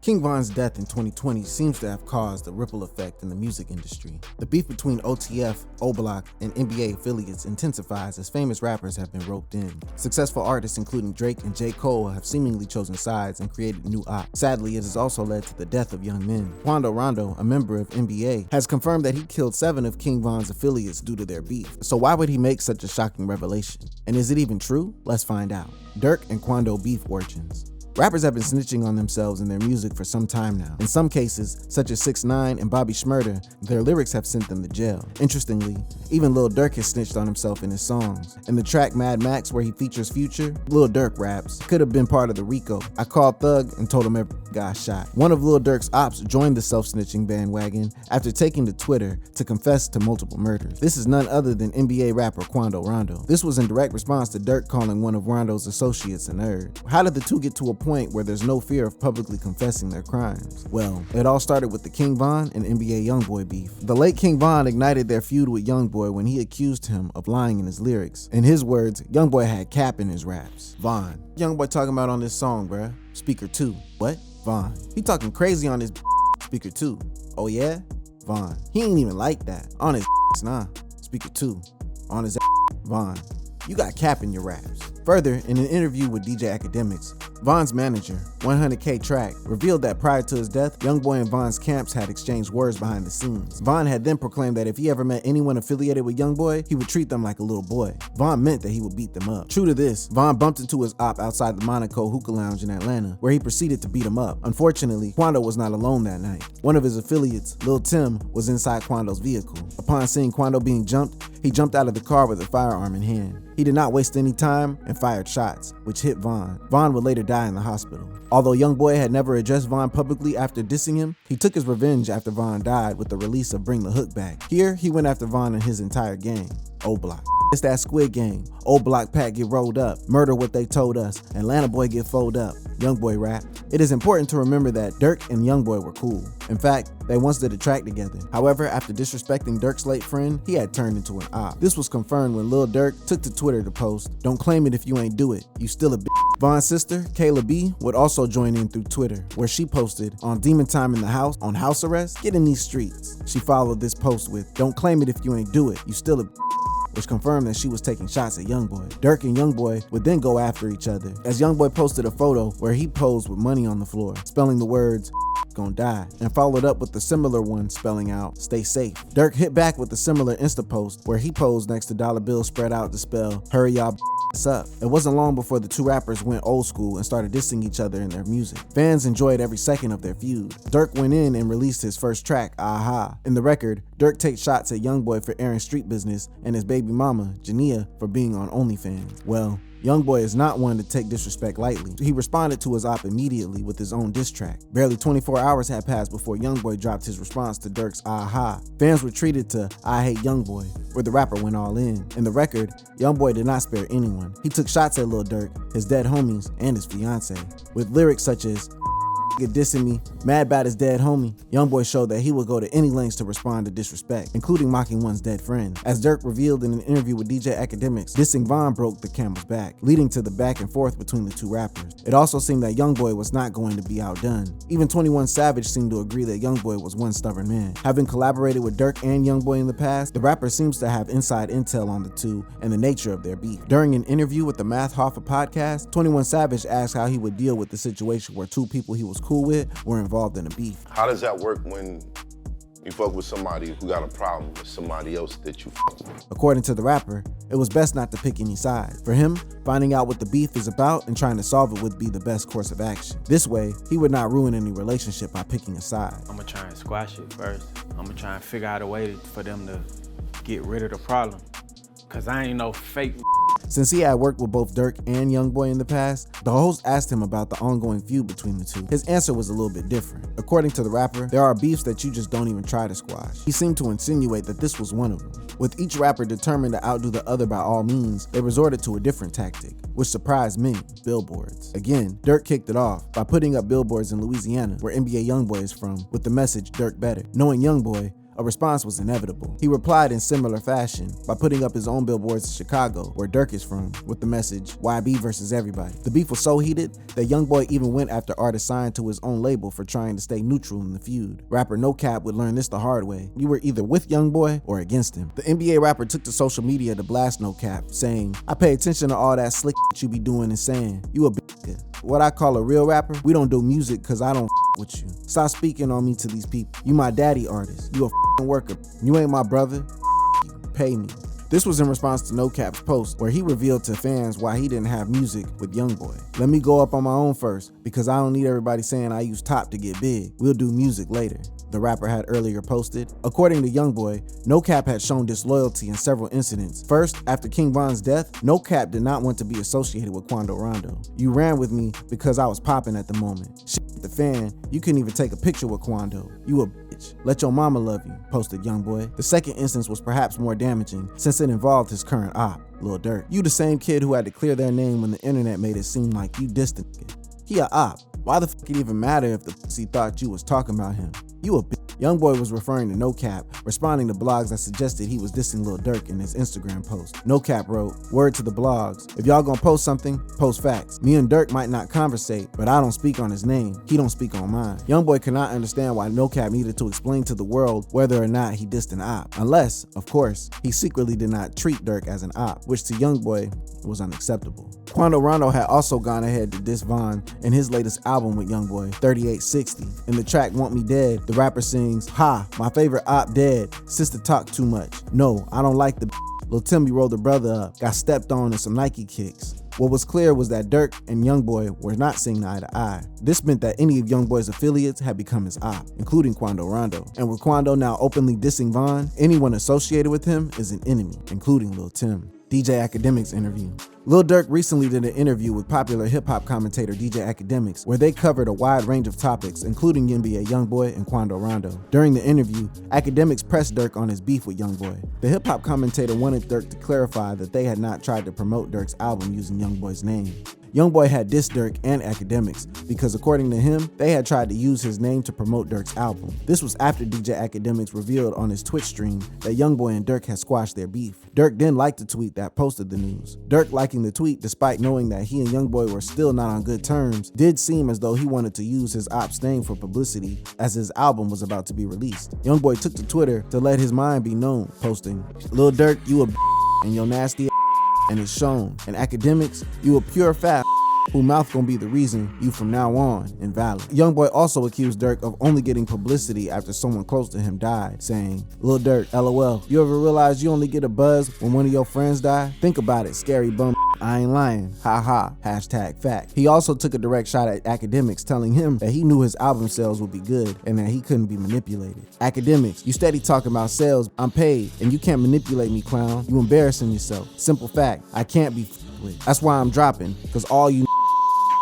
King Von's death in 2020 seems to have caused a ripple effect in the music industry. The beef between OTF, O-Block, and NBA affiliates intensifies as famous rappers have been roped in. Successful artists including Drake and J. Cole have seemingly chosen sides and created new ops. Sadly, it has also led to the death of young men. Quando, Rondo, a member of NBA, has confirmed that he killed 7 of King Von's affiliates due to their beef. So why would he make such a shocking revelation? And is it even true? Let's find out. Dirk and Quando beef origins. Rappers have been snitching on themselves in their music for some time now. In some cases, such as 6ix9ine and Bobby Shmurda, their lyrics have sent them to jail. Interestingly, even Lil Durk has snitched on himself in his songs. In the track Mad Max, where he features Future, Lil Durk raps, "Could have been part of the Rico. I called Thug and told him every guy shot." One of Lil Durk's ops joined the self-snitching bandwagon after taking to Twitter to confess to multiple murders. This is none other than NBA rapper Quando Rondo. This was in direct response to Durk calling one of Rondo's associates a nerd. How did the two get to a point where there's no fear of publicly confessing their crimes? Well, it all started with the King Von and NBA Youngboy beef. The late King Von ignited their feud with Youngboy when he accused him of lying in his lyrics. In his words, Youngboy had cap in his raps. Von: "Youngboy talking about on this song, bruh. Speaker 2. What? Von: "He talking crazy on his Speaker 2. Oh yeah? Von: "He ain't even like that. On his nah. Speaker 2. On his Von: "You got cap in your raps." Further, in an interview with DJ Academics, Von's manager, 100K Track, revealed that prior to his death, Youngboy and Von's camps had exchanged words behind the scenes. Von had then proclaimed that if he ever met anyone affiliated with Youngboy, he would treat them like a little boy. Von meant that he would beat them up. True to this, Von bumped into his op outside the Monaco hookah lounge in Atlanta, where he proceeded to beat him up. Unfortunately, Quando was not alone that night. One of his affiliates, Lil Tim, was inside Quando's vehicle. Upon seeing Quando being jumped, he jumped out of the car with a firearm in hand. He did not waste any time and fired shots, which hit Von. Von would later die in the hospital. Although Youngboy had never addressed Von publicly after dissing him, he took his revenge after Von died with the release of Bring the Hook Back. Here, he went after Von and his entire gang. O-Block: "It's that Squid Game. O-Block pack get rolled up. Murder what they told us. Atlanta boy get fold up." Youngboy rap: "It is important to remember that Durk and Youngboy were cool. In fact, they once did a track together. However, after disrespecting Durk's late friend, he had turned into an op." This was confirmed when Lil Durk took to Twitter to post, "Don't claim it if you ain't do it. You still a bitch." Von's sister, Kayla B, would also join in through Twitter, where she posted, "On demon time in the house, on house arrest, get in these streets." She followed this post with, "Don't claim it if you ain't do it. You still a bitch," which confirmed that she was taking shots at Youngboy. Durk and Youngboy would then go after each other, as Youngboy posted a photo where he posed with money on the floor, spelling the words "gonna die," and followed up with a similar one spelling out "stay safe." Durk hit back with a similar Insta post where he posed next to dollar bills spread out to spell "hurry y'all up." It wasn't long before the two rappers went old school and started dissing each other in their music. Fans enjoyed every second of their feud. Durk went in and released his first track, Aha. In the record, Durk takes shots at Youngboy for airing street business and his baby mama, Jania, for being on OnlyFans. Well, Youngboy is not one to take disrespect lightly. He responded to his op immediately with his own diss track. Barely 24 hours had passed before Youngboy dropped his response to Durk's Aha. Fans retreated to I Hate Youngboy, where the rapper went all in. In the record, Youngboy did not spare anyone. He took shots at Lil Durk, his dead homies, and his fiance, with lyrics such as "dissing me, mad about his dead homie." Youngboy showed that he would go to any lengths to respond to disrespect, including mocking one's dead friend. As Durk revealed in an interview with DJ Academics, dissing Von broke the camel's back, leading to the back and forth between the two rappers. It also seemed that Youngboy was not going to be outdone. Even 21 Savage seemed to agree that Youngboy was one stubborn man. Having collaborated with Durk and Youngboy in the past, the rapper seems to have inside intel on the two and the nature of their beef. During an interview with the Math Hoffa podcast, 21 Savage asked how he would deal with the situation where two people he was cool with were involved in a beef. How does that work when you fuck with somebody who got a problem with somebody else that you fuck with? According to the rapper, it was best not to pick any side. For him, finding out what the beef is about and trying to solve it would be the best course of action. This way, he would not ruin any relationship by picking a side. I'm gonna try and squash it first. I'm gonna try and figure out a way for them to get rid of the problem. Cause I ain't no fake. Since he had worked with both Durk and Youngboy in the past, the host asked him about the ongoing feud between the two. His answer was a little bit different. According to the rapper, there are beefs that you just don't even try to squash. He seemed to insinuate that this was one of them. With each rapper determined to outdo the other by all means, they resorted to a different tactic, which surprised many: billboards. Again, Durk kicked it off by putting up billboards in Louisiana, where NBA Youngboy is from, with the message "Durk better." Knowing Youngboy, A response was inevitable. He replied in similar fashion by putting up his own billboards in Chicago, where Dirk is from, with the message, YB versus everybody. The beef was so heated that YoungBoy even went after artists signed to his own label for trying to stay neutral in the feud. Rapper No Cap would learn this the hard way. You were either with YoungBoy or against him. The NBA rapper took to social media to blast No Cap, saying, "I pay attention to all that slick you be doing and saying. You a b***. What I call a real rapper, we don't do music cause I don't with you. Stop speaking on me to these people. You my daddy artist. You a worker. You ain't my brother. You. Pay me." This was in response to No Cap's post, where he revealed to fans why he didn't have music with YoungBoy. "Let me go up on my own first, because I don't need everybody saying I use top to get big. We'll do music later," the rapper had earlier posted. According to YoungBoy, No Cap had shown disloyalty in several incidents. First, after King Von's death, No Cap did not want to be associated with Quando Rondo. "You ran with me because I was popping at the moment. Shit, the fan, you couldn't even take a picture with Quando. You a bitch. Let your mama love you," posted YoungBoy. The second instance was perhaps more damaging, since it involved his current op, Lil Durk. "You the same kid who had to clear their name when the internet made it seem like you distant. He a op. Why the fuck it even matter if the pussy thought you was talking about him? You a bitch." YoungBoy was referring to No Cap, responding to blogs that suggested he was dissing Lil Durk in his Instagram post. No Cap wrote, "Word to the blogs, if y'all gonna post something, post facts. Me and Durk might not conversate, but I don't speak on his name. He don't speak on mine." YoungBoy could not understand why No Cap needed to explain to the world whether or not he dissed an op. Unless, of course, he secretly did not treat Durk as an op, which to YoungBoy was unacceptable. Quando Rondo had also gone ahead to diss Von in his latest album with YoungBoy, 3860. In the track Want Me Dead, the rapper sings, "Ha, my favorite op dead. Sister talk too much. No, I don't like the Lil Timmy rolled the brother up, got stepped on in some Nike kicks." What was clear was that Durk and YoungBoy were not seeing eye to eye. This meant that any of YoungBoy's affiliates had become his op, including Quando Rondo. And with Quando now openly dissing Von, anyone associated with him is an enemy, including Lil Tim. DJ Academics interview. Lil Durk recently did an interview with popular hip-hop commentator DJ Academics, where they covered a wide range of topics, including NBA YoungBoy and Quando Rondo. During the interview, Academics pressed Durk on his beef with YoungBoy. The hip-hop commentator wanted Durk to clarify that they had not tried to promote Durk's album using YoungBoy's name. YoungBoy had dissed Durk and Academics because, according to him, they had tried to use his name to promote Durk's album. This was after DJ Academics revealed on his Twitch stream that YoungBoy and Durk had squashed their beef. Durk then liked the tweet that posted the news. Durk liking the tweet, despite knowing that he and YoungBoy were still not on good terms, did seem as though he wanted to use his op's name for publicity as his album was about to be released. YoungBoy took to Twitter to let his mind be known, posting, "Lil Durk, you a and your nasty and it's shown. And Academics, you a pure fat who mouth gonna be the reason you from now on invalid." YoungBoy also accused Durk of only getting publicity after someone close to him died, saying, "Lil Durk, LOL, you ever realize you only get a buzz when one of your friends die? Think about it, scary bum. I ain't lying. Ha ha. #fact. He also took a direct shot at Academics, telling him that he knew his album sales would be good and that he couldn't be manipulated. "Academics, you steady talking about sales. I'm paid, and you can't manipulate me, clown. You embarrassing yourself. Simple fact, I can't be with. That's why I'm dropping, cause all you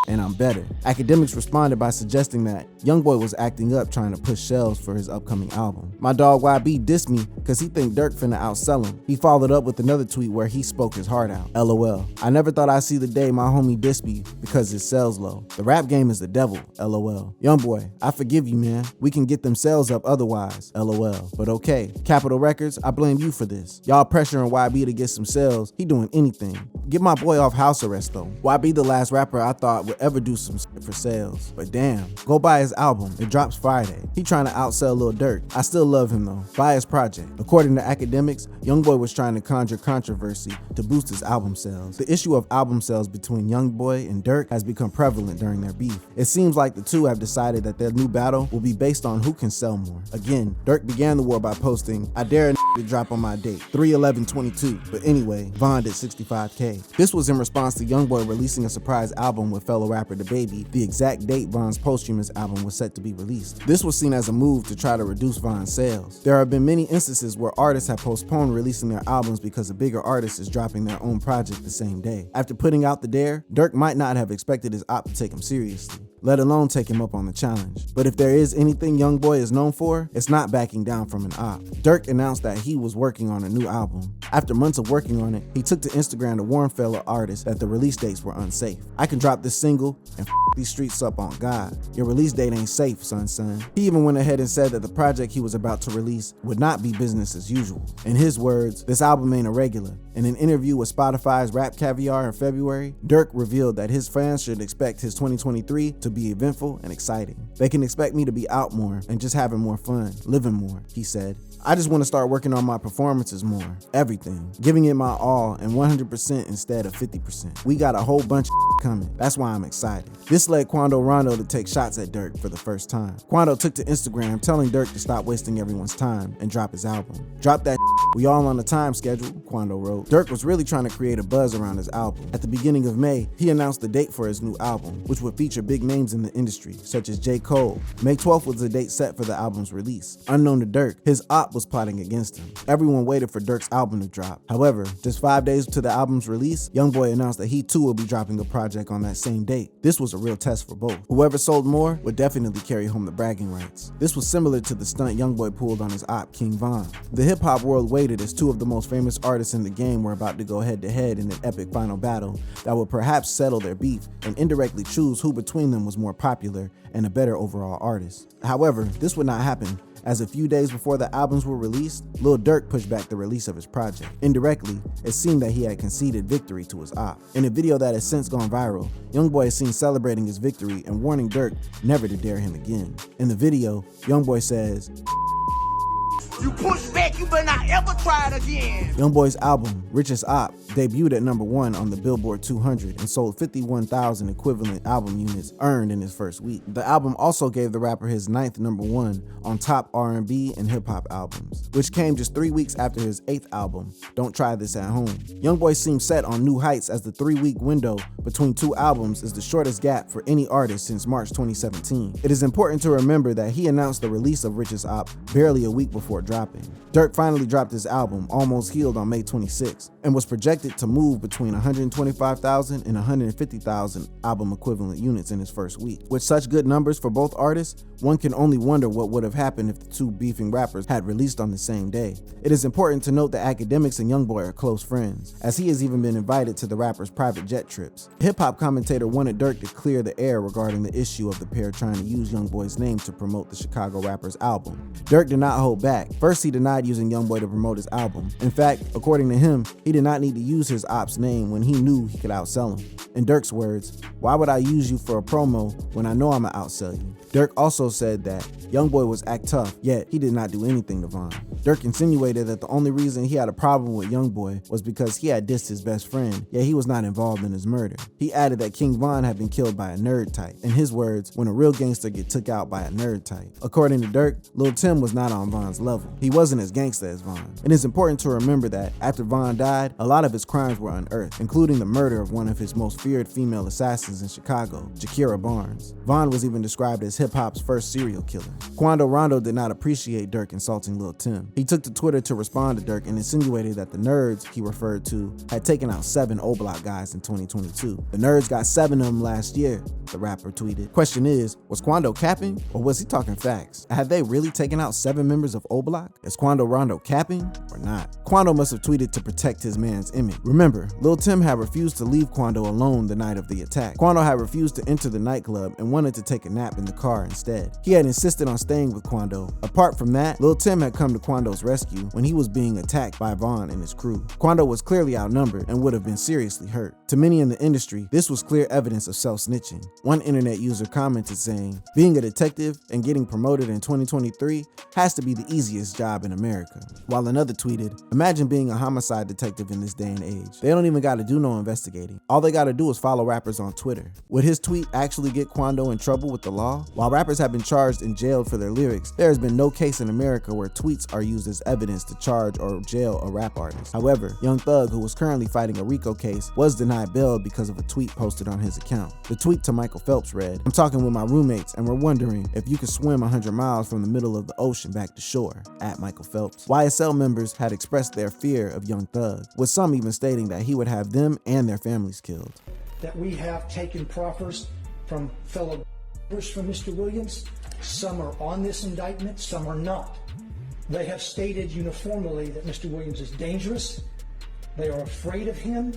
and I'm better." Academics responded by suggesting that YoungBoy was acting up trying to push sales for his upcoming album. "My dog YB dissed me cause he think Durk finna outsell him." He followed up with another tweet where he spoke his heart out. "LOL, I never thought I'd see the day my homie dissed me because his sales low. The rap game is the devil, LOL. YoungBoy, I forgive you, man. We can get them sales up otherwise, LOL. But okay, Capitol Records, I blame you for this. Y'all pressuring YB to get some sales. He doing anything. Get my boy off house arrest though. YB the last rapper I thought would ever do some shit for sales. But damn, go buy his album. It drops Friday. He trying to outsell Lil Durk. I still love him though. Buy his project." According to Academics, YoungBoy was trying to conjure controversy to boost his album sales. The issue of album sales between YoungBoy and Durk has become prevalent during their beef. It seems like the two have decided that their new battle will be based on who can sell more. Again, Durk began the war by posting, "I dare a to drop on my date, 3/11/22. But anyway, Von did 65K. This was in response to YoungBoy releasing a surprise album with fellow rapper DaBaby, the exact date Von's posthumous album was set to be released. This was seen as a move to try to reduce Von's sales. There have been many instances where artists have postponed releasing their albums because a bigger artist is dropping their own project the same day. After putting out the dare, Durk might not have expected his op to take him seriously. let alone take him up on the challenge. But if there is anything Youngboy is known for, it's not backing down from an op. Durk announced that he was working on a new album. After months of working on it, he took to Instagram to warn fellow artists that the release dates were unsafe. "I can drop this single and these streets up on God. Your release date ain't safe, son. He even went ahead and said that the project he was about to release would not be business as usual. In his words, this album ain't a regular. In an interview with Spotify's Rap Caviar in February, Durk revealed that his fans should expect his 2023 to be eventful and exciting. They can expect me to be out more and just having more fun, living more, he said. I just want to start working on my performances more, everything, giving it my all and 100% instead of 50%. We got a whole bunch of coming. That's why I'm excited." This led Quando Rondo to take shots at Durk for the first time. Quando took to Instagram telling Durk to stop wasting everyone's time and drop his album. "Drop that we all on the time schedule," Quando wrote. Durk was really trying to create a buzz around his album. At the beginning of May, he announced the date for his new album, which would feature big names in the industry, such as J. Cole. May 12th was the date set for the album's release. Unknown to Durk, his op was plotting against him. Everyone waited for Durk's album to drop. However, just 5 days to the album's release, Youngboy announced that he too will be dropping a project on that same date. This was a real test for both. Whoever sold more would definitely carry home the bragging rights. This was similar to the stunt Youngboy pulled on his op, King Von. The hip-hop world waited as two of the most famous artists in the game were about to go head-to-head in an epic final battle that would perhaps settle their beef and indirectly choose who between them was more popular and a better overall artist. However, this would not happen, as a few days before the albums were released, Lil Durk pushed back the release of his project. Indirectly, it seemed that he had conceded victory to his op. In a video that has since gone viral, Youngboy is seen celebrating his victory and warning Durk never to dare him again. In the video, Youngboy says, "You push back, you better not ever try it again." Youngboy's album, Richest Op, debuted at #1 on the Billboard 200 and sold 51,000 equivalent album units earned in his first week. The album also gave the rapper his 9th #1 on top R&B and hip-hop albums, which came just 3 weeks after his 8th album, Don't Try This at Home. Youngboy seems set on new heights as the 3-week window between two albums is the shortest gap for any artist since March 2017. It is important to remember that he announced the release of Richest Op barely a week before dropping. Durk finally dropped his album, Almost Healed, on May 26, and was projected to move between 125,000 and 150,000 album equivalent units in his first week. With such good numbers for both artists, one can only wonder what would have happened if the two beefing rappers had released on the same day. It is important to note that Academics and Youngboy are close friends, as he has even been invited to the rapper's private jet trips. A hip-hop commentator wanted Durk to clear the air regarding the issue of the pair trying to use Youngboy's name to promote the Chicago rapper's album. Durk did not hold back. First, he denied using Youngboy to promote his album. In fact, according to him, he did not need to use his op's name when he knew he could outsell him. In Durk's words, "Why would I use you for a promo when I know I'ma outsell you?" Durk also said that Youngboy was act tough, yet he did not do anything to Von. Durk insinuated that the only reason he had a problem with Youngboy was because he had dissed his best friend, yet he was not involved in his murder. He added that King Von had been killed by a nerd type. In his words, when a real gangster get took out by a nerd type. According to Durk, Lil Tim was not on Von's level. He wasn't as gangster as Von. It is important to remember that after Von died, a lot of his crimes were unearthed, including the murder of one of his most feared female assassins in Chicago, Jakira Barnes. Von was even described as hip-hop's first serial killer. Quando Rondo did not appreciate Durk insulting Lil Tim. He took to Twitter to respond to Durk and insinuated that the nerds he referred to had taken out 7 O-Block guys in 2022. "The nerds got 7 of them last year," the rapper tweeted. Question is, was Quando capping or was he talking facts? Had they really taken out 7 members of O-Block? Is Quando Rondo capping or not? Quando must have tweeted to protect his man's image. Remember, Lil Tim had refused to leave Quando alone the night of the attack. Quando had refused to enter the nightclub and wanted to take a nap in the car instead. He had insisted on staying with Quando. Apart from that, Lil Tim had come to Quando's rescue when he was being attacked by Von and his crew. Quando was clearly outnumbered and would have been seriously hurt. To many in the industry, this was clear evidence of self-snitching. One internet user commented saying, "Being a detective and getting promoted in 2023 has to be the easiest job in America." While another tweeted, "Imagine being a homicide detective in this day and age. They don't even gotta do no investigating. All they gotta do is follow rappers on Twitter." Would his tweet actually get Quando in trouble with the law? While rappers have been charged and jailed for their lyrics, there has been no case in America where tweets are used as evidence to charge or jail a rap artist. However, Young Thug, who was currently fighting a RICO case, was denied bail because of a tweet posted on his account. The tweet to Michael Phelps read, "I'm talking with my roommates and we're wondering if you could swim 100 miles from the middle of the ocean back to shore, at Michael Phelps." YSL members had expressed their fear of Young Thug, with some even stating that he would have them and their families killed. That we have taken proffers from fellow from Mr. Williams. Some are on this indictment, some are not. They have stated uniformly that Mr. Williams is dangerous. They are afraid of him,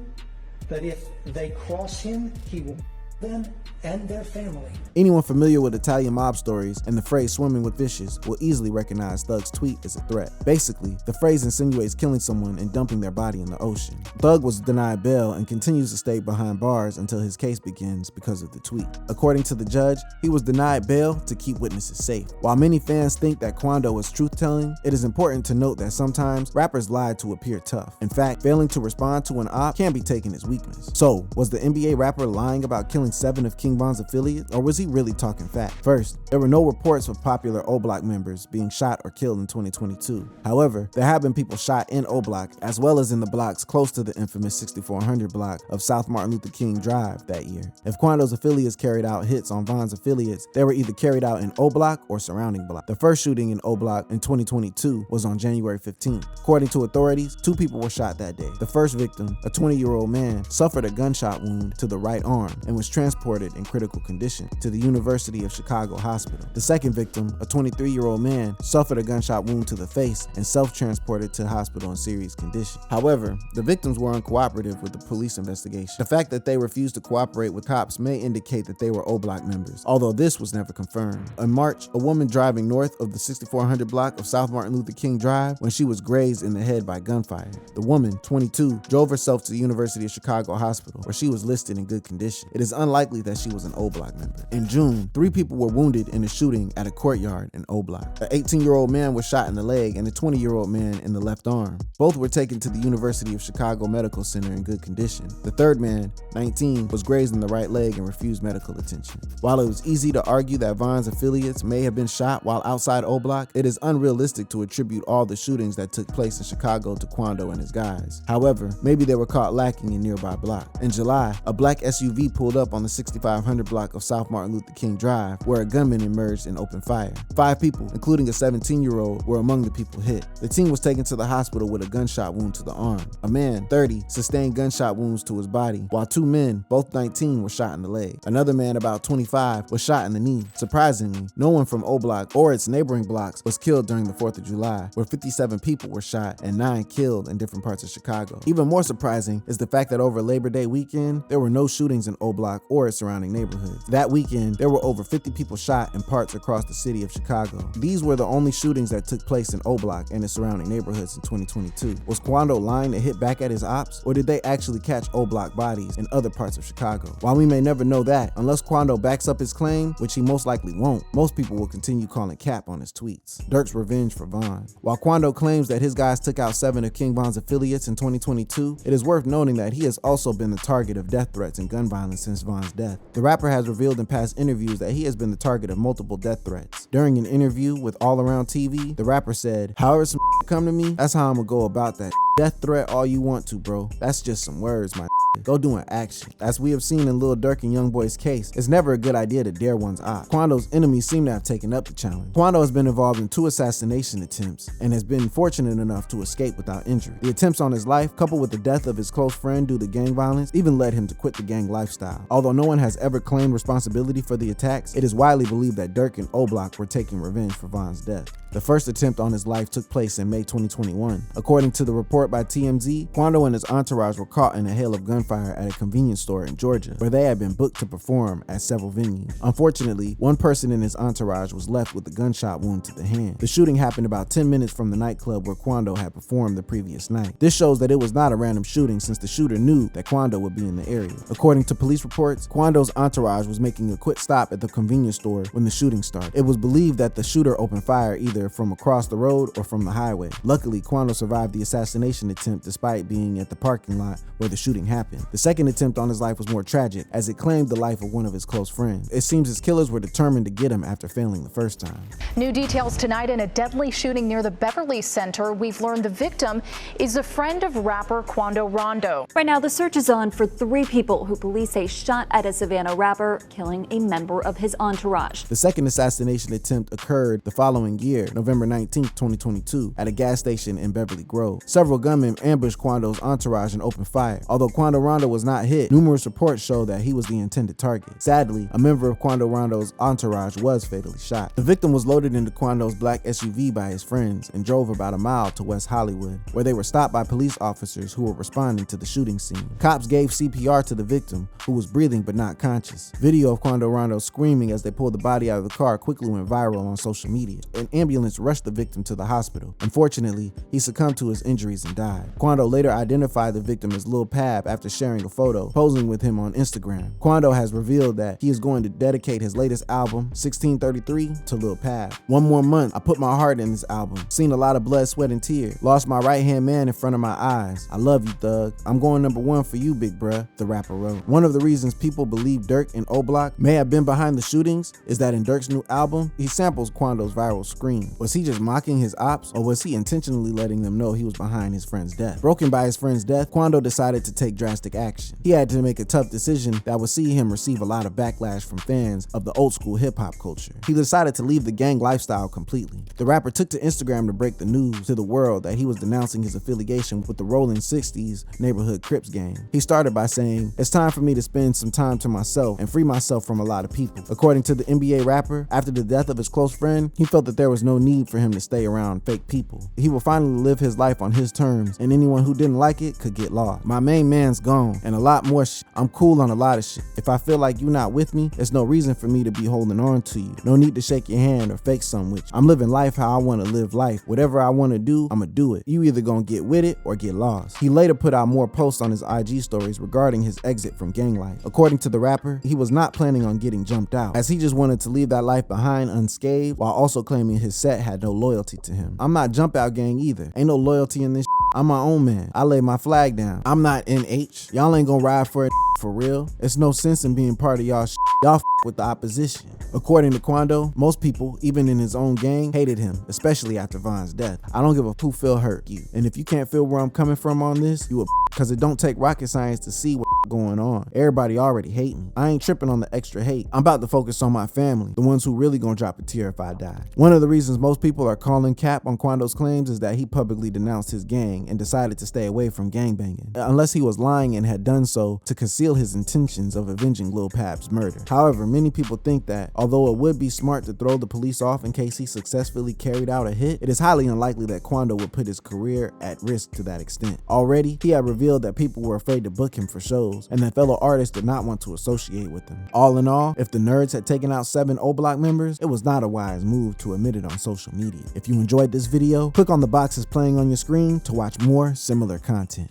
that if they cross him, he will them and their family. Anyone familiar with Italian mob stories and the phrase swimming with fishes will easily recognize Thug's tweet as a threat. Basically, the phrase insinuates killing someone and dumping their body in the ocean. Thug was denied bail and continues to stay behind bars until his case begins because of the tweet. According to the judge, he was denied bail to keep witnesses safe. While many fans think that Quando is truth-telling, it is important to note that sometimes rappers lie to appear tough. In fact, failing to respond to an op can be taken as weakness. So, was the NBA rapper lying about killing 7 of King Von's affiliates, or was he really talking fact? First, there were no reports of popular O Block members being shot or killed in 2022. However, there have been people shot in O Block, as well as in the blocks close to the infamous 6400 block of South Martin Luther King Drive that year. If Quando's affiliates carried out hits on Von's affiliates, they were either carried out in O Block or surrounding block. The first shooting in O Block in 2022 was on January 15th. According to authorities, 2 people were shot that day. The first victim, a 20-year-old man, suffered a gunshot wound to the right arm and was transported in critical condition to the University of Chicago Hospital. The second victim, a 23-year-old man, suffered a gunshot wound to the face and self-transported to the hospital in serious condition. However, the victims were uncooperative with the police investigation. The fact that they refused to cooperate with cops may indicate that they were O Block members, although this was never confirmed. In March, a woman driving north of the 6400 block of South Martin Luther King Drive when she was grazed in the head by gunfire. The woman, 22, drove herself to the University of Chicago Hospital, where she was listed in good condition. It is unlikely that she was an O Block member. In June, 3 people were wounded in a shooting at a courtyard in O Block. An 18-year-old man was shot in the leg and a 20-year-old man in the left arm. Both were taken to the University of Chicago Medical Center in good condition. The third man, 19, was grazed in the right leg and refused medical attention. While it was easy to argue that Von's affiliates may have been shot while outside O Block, it is unrealistic to attribute all the shootings that took place in Chicago to Quando and his guys. However, maybe they were caught lacking in nearby blocks. In July, a black SUV pulled up on the 6500 block of South Martin Luther King Drive, where a gunman emerged and opened fire. 5 people, including a 17-year-old, were among the people hit. The teen was taken to the hospital with a gunshot wound to the arm. A man, 30, sustained gunshot wounds to his body, while 2 men, both 19, were shot in the leg. Another man, about 25, was shot in the knee. Surprisingly, no one from O Block or its neighboring blocks was killed during the 4th of July, where 57 people were shot and 9 killed in different parts of Chicago. Even more surprising is the fact that over Labor Day weekend, there were no shootings in O Block or its surrounding neighborhoods. That weekend, there were over 50 people shot in parts across the city of Chicago. These were the only shootings that took place in O Block and its surrounding neighborhoods in 2022. Was Quando lying to hit back at his ops, or did they actually catch O Block bodies in other parts of Chicago? While we may never know that, unless Quando backs up his claim, which he most likely won't, most people will continue calling cap on his tweets. Dirk's revenge for Von. While Quando claims that his guys took out 7 of King Von's affiliates in 2022, it is worth noting that he has also been the target of death threats and gun violence since Von's death. The rapper has revealed in past interviews that he has been the target of multiple death threats. During an interview with All Around TV, the rapper said, "However some come to me, that's how I'm gonna go about that. Death threat all you want to, bro. That's just some words, my go do an action." As we have seen in Lil Durk and Youngboy's case, it's never a good idea to dare one's eye. Quando's enemies seem to have taken up the challenge. Quando has been involved in 2 assassination attempts and has been fortunate enough to escape without injury. The attempts on his life, coupled with the death of his close friend due to gang violence, even led him to quit the gang lifestyle. Although no one has ever claimed responsibility for the attacks, it is widely believed that Durk and O Block were taking revenge for Von's death. The first attempt on his life took place in May 2021. According to the report by TMZ, Quando and his entourage were caught in a hail of gunfire at a convenience store in Georgia, where they had been booked to perform at several venues. Unfortunately, one person in his entourage was left with a gunshot wound to the hand. The shooting happened about 10 minutes from the nightclub where Quando had performed the previous night. This shows that it was not a random shooting, since the shooter knew that Quando would be in the area. According to police reports, Quando's entourage was making a quick stop at the convenience store when the shooting started. It was believed that the shooter opened fire either from across the road or from the highway. Luckily, Quando survived the assassination attempt despite being at the parking lot where the shooting happened. The second attempt on his life was more tragic, as it claimed the life of one of his close friends. It seems his killers were determined to get him after failing the first time. New details tonight in a deadly shooting near the Beverly Center. We've learned the victim is a friend of rapper Quando Rondo. Right now, the search is on for 3 people who police say shot at a Savannah rapper, killing a member of his entourage. The second assassination attempt occurred the following year, November 19, 2022, at a gas station in Beverly Grove. Several gunmen ambushed Quando's entourage and opened fire. Although Quando Rondo was not hit, numerous reports show that he was the intended target. Sadly, a member of Quando Rondo's entourage was fatally shot. The victim was loaded into Quando's black SUV by his friends and drove about a mile to West Hollywood, where they were stopped by police officers who were responding to the shooting scene. Cops gave CPR to the victim, who was breathing but not conscious. Video of Quando Rondo screaming as they pulled the body out of the car quickly went viral on social media. An ambulance rushed the victim to the hospital. Unfortunately, he succumbed to his injuries and died. Quando later identified the victim as Lil Pab after sharing a photo, posing with him on Instagram. Quando has revealed that he is going to dedicate his latest album, 1633, to Lil Pab. One more month, I put my heart in this album. Seen a lot of blood, sweat, and tears. Lost my right-hand man in front of my eyes. I love you, thug. I'm going #1 for you, big bruh, the rapper wrote. One of the reasons people believe Durk and O-Block may have been behind the shootings is that in Durk's new album, he samples Quando's viral scream. Was he just mocking his ops, or was he intentionally letting them know he was behind his friend's death? Broken by his friend's death, Quando decided to take drastic action. He had to make a tough decision that would see him receive a lot of backlash from fans of the old school hip hop culture. He decided to leave the gang lifestyle completely. The rapper took to Instagram to break the news to the world that he was denouncing his affiliation with the Rolling 60s neighborhood Crips gang. He started by saying, "It's time for me to spend some time to myself and free myself from a lot of people." According to the NBA rapper, after the death of his close friend, he felt that there was no need for him to stay around fake people. He will finally live his life on his terms, and anyone who didn't like it could get lost. My main man's gone, and a lot more shit. I'm cool on a lot of shit. If I feel like you're not with me, there's no reason for me to be holding on to you. No need to shake your hand or fake something with you. I'm living life how I want to live life. Whatever I want to do, I'ma do it. You either gonna get with it or get lost. He later put out more posts on his IG stories regarding his exit from gang life. According to the rapper, he was not planning on getting jumped out, as he just wanted to leave that life behind unscathed, while also claiming his set had no loyalty to him. I'm not jump out gang either. Ain't no loyalty in this shit. I'm my own man. I lay my flag down. I'm not NH. Y'all ain't gonna ride for it for real. It's no sense in being part of y'all shit. Y'all with the opposition. According to Quando, most people, even in his own gang, hated him, especially after Von's death. I don't give a who feel hurt you. And if you can't feel where I'm coming from on this, you a cause it don't take rocket science to see what's going on. Everybody already hate me. I ain't tripping on the extra hate. I'm about to focus on my family, the ones who really gonna drop a tear if I die. One of the reasons most people are calling cap on Quando's claims is that he publicly denounced his gang and decided to stay away from gangbanging, unless he was lying and had done so to conceal his intentions of avenging Lil Pab's murder. However, many people think that although it would be smart to throw the police off in case he successfully carried out a hit, it is highly unlikely that Quando would put his career at risk to that extent. Already, he had revealed that people were afraid to book him for shows, and that fellow artists did not want to associate with him. All in all, if the Nerds had taken out 7 O-Block members, it was not a wise move to admit it on social media. If you enjoyed this video, click on the boxes playing on your screen to watch more similar content.